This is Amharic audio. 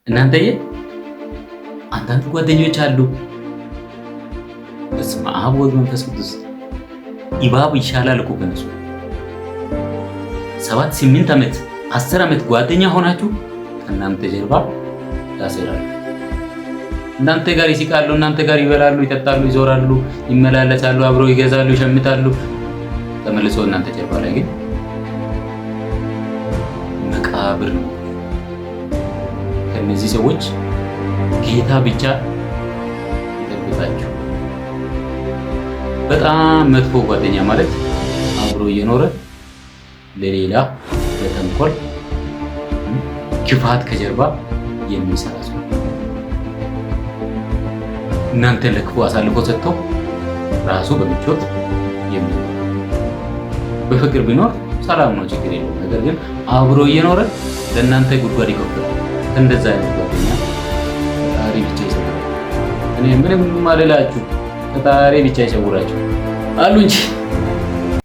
እናንተዬ አንዳንድ ጓደኞች አሉ። በስመ አብ ወወልድ ወመንፈስ ቅዱስ ኢባብ ይሻላል እኮ ከነሱ 7 8 ዓመት 10 ዓመት ጓደኛ ሆናችሁ ከእናንተ ጀርባ ያሰራሉ። እናንተ ጋር ይስቃሉ፣ እናንተ ጋር ይበላሉ፣ ይጠጣሉ፣ ይዞራሉ፣ ይመላለሳሉ፣ አብረው ይገዛሉ፣ ይሸምታሉ። ተመልሶ እናንተ ጀርባ ላይ ግን መቃብር ነው። ከነዚህ ሰዎች ጌታ ብቻ ይጠብቃችሁ። በጣም መጥፎ ጓደኛ ማለት አብሮ እየኖረ ለሌላ ለተንኮል ክፋት ከጀርባ የሚሰራ ሰው እናንተን ለክፉ አሳልፎ ሰጥቶ ራሱ በምቾት የሚኖር በፍቅር ቢኖር ሰላም ነው፣ ችግር የለውም። ነገር ግን አብሮ እየኖረ ለእናንተ ጉድጓድ ይቆፍራል። እንደዛ አይነት ጓደኛ ፈጣሪ ብቻ ይሰውራችሁ። እኔ ምንም አልላችሁ፣ ፈጣሪ ብቻ ይሰውራችሁ አሉ እንጂ